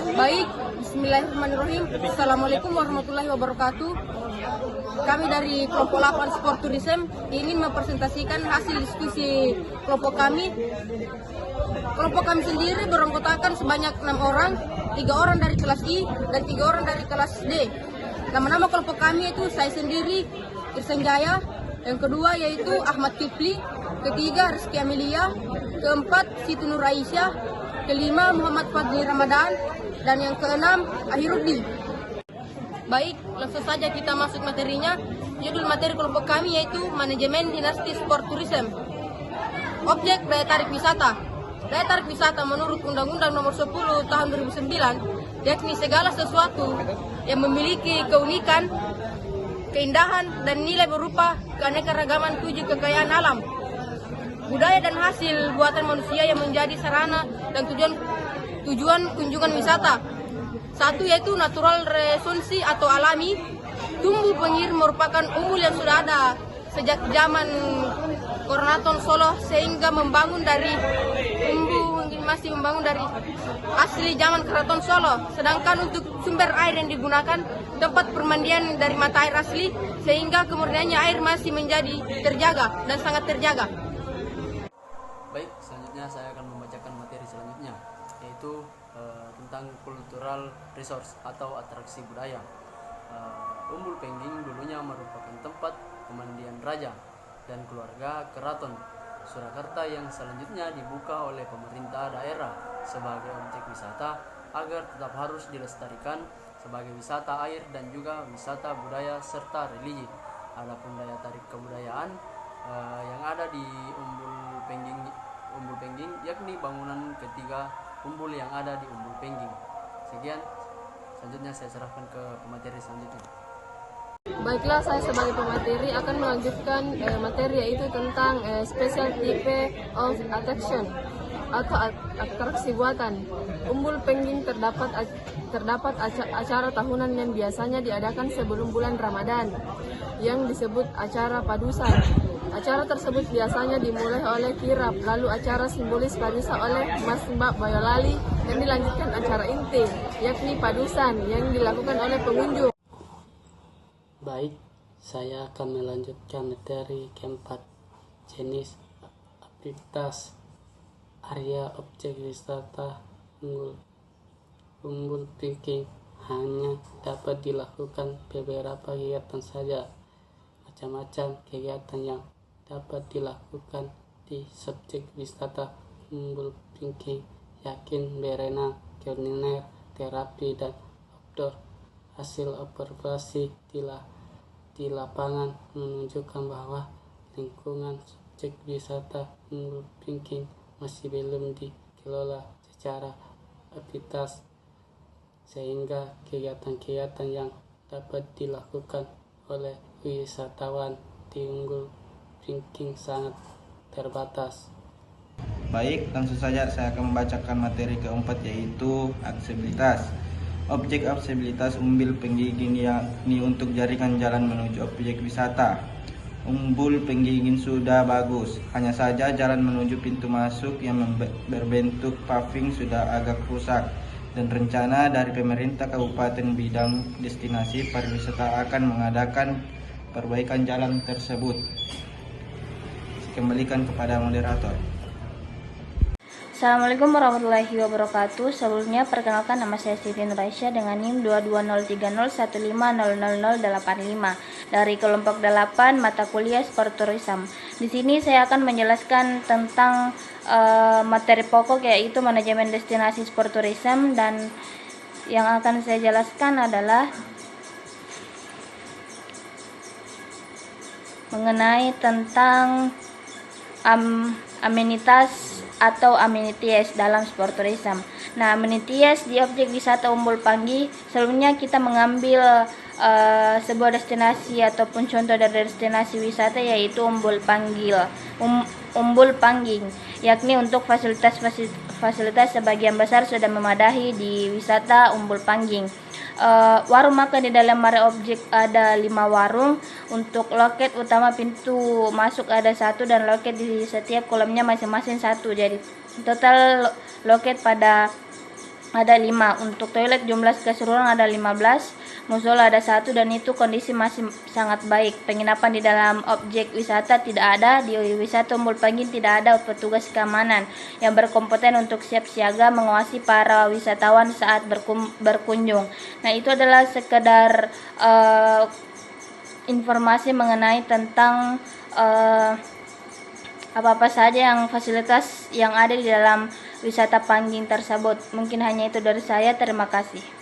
Baik, bismillahirrahmanirrahim. Assalamualaikum warahmatullahi wabarakatuh. Kami dari kelompok 8 Sport Tourism ingin mempresentasikan hasil diskusi kelompok kami. Kelompok kami sendiri beranggotakan sebanyak 6 orang, 3 orang dari kelas I dan 3 orang dari kelas D. Nama-nama kelompok kami itu saya sendiri, Irsen Jaya, yang kedua yaitu Ahmad Kifli, ketiga Rizky Amelia, keempat Siti Nur Aisyah, kelima Muhammad Fadli Ramadan, dan yang keenam Ahiruddin. Baik, langsung saja kita masuk materinya. Judul materi kelompok kami yaitu Manajemen Dinasti Sport Tourism. Objek daya tarik wisata. Daya tarik wisata menurut Undang-Undang Nomor 10 Tahun 2009, yakni segala sesuatu yang memiliki keunikan, keindahan, dan nilai berupa keanekaragaman tujuh kekayaan alam, budaya dan hasil buatan manusia yang menjadi sarana dan tujuan kunjungan wisata. Satu yaitu natural resources atau alami. Tumbuh pengir merupakan umbul yang sudah ada sejak zaman Koronaton Solo sehingga masih membangun dari asli zaman Keraton Solo. Sedangkan untuk sumber air yang digunakan tempat permandian dari mata air asli sehingga kemurniannya air masih menjadi terjaga dan sangat terjaga. Baik, selanjutnya saya akan membacakan materi selanjutnya, yaitu tentang cultural resource atau atraksi budaya. Umbul Pengging dulunya merupakan tempat pemandian raja dan keluarga Keraton Surakarta yang selanjutnya dibuka oleh pemerintah daerah sebagai objek wisata agar tetap harus dilestarikan sebagai wisata air dan juga wisata budaya serta religi. Adapun daya tarik kebudayaan yang ada di Umbul Pengging yakni bangunan ketiga umbul yang ada di Umbul Pengging. Sekian, selanjutnya saya serahkan ke pemateri selanjutnya. Baiklah, saya sebagai pemateri akan melanjutkan materi yaitu tentang special type of attraction atau atraksi buatan. Umbul Pengging terdapat acara tahunan yang biasanya diadakan sebelum bulan Ramadan yang disebut acara padusan. Acara tersebut biasanya dimulai oleh kirap, lalu acara simbolis padusan oleh Mas Mbak Boyolali, dan dilanjutkan acara inti, yakni padusan yang dilakukan oleh pengunjung. Baik, saya akan melanjutkan materi keempat, jenis aktivitas area objek wisata Umbul Pengging. Hanya dapat dilakukan beberapa kegiatan saja. Macam-macam kegiatan yang dapat dilakukan di subjek wisata Umbul Pengging, yakin berenang, kuliner, terapi, dan outdoor. Hasil observasi di lapangan menunjukkan bahwa lingkungan subjek wisata Umbul Pengging masih belum dikelola secara aktivitas, sehingga kegiatan-kegiatan yang dapat dilakukan oleh wisatawan di Umbul Pengging sangat terbatas. Baik, langsung saja saya akan membacakan materi keempat, yaitu aksesibilitas. Objek aksesibilitas Umbul Pengging yakni untuk jaringan jalan menuju objek wisata. Umbul Pengging sudah bagus, hanya saja jalan menuju pintu masuk yang berbentuk paving sudah agak rusak, dan rencana dari pemerintah kabupaten bidang destinasi pariwisata akan mengadakan perbaikan jalan tersebut. Kembalikan kepada moderator. Assalamualaikum warahmatullahi wabarakatuh. Sebelumnya perkenalkan, nama saya Siti Nur Aisyah dengan NIM 22030150085 dari kelompok 8 mata kuliah Sport Tourism. Di sini saya akan menjelaskan tentang materi pokok yaitu manajemen destinasi sport tourism, dan yang akan saya jelaskan adalah mengenai tentang amenitas atau amenities dalam sport tourism. Nah, amenities di objek wisata Umbul Pengging, sebelumnya kita mengambil sebuah destinasi ataupun contoh dari destinasi wisata yaitu Umbul Pengging, yakni untuk fasilitas sebagian besar sudah memadai di wisata Umbul Pengging. Warung makan di dalam area objek ada 5 warung. Untuk loket utama pintu masuk ada 1 dan loket di setiap kolamnya masing-masing 1. Jadi total loket pada ada 5. Untuk toilet jumlah keseluruhan ada 15. Musola ada 1 dan itu kondisi masih sangat baik. Penginapan di dalam objek wisata tidak ada. Di wisata Umbul Pangging tidak ada petugas keamanan yang berkompeten untuk siap siaga mengawasi para wisatawan saat berkunjung. Nah, itu adalah sekedar informasi mengenai tentang apa-apa saja yang fasilitas yang ada di dalam wisata Pangging tersebut. Mungkin hanya itu dari saya. Terima kasih.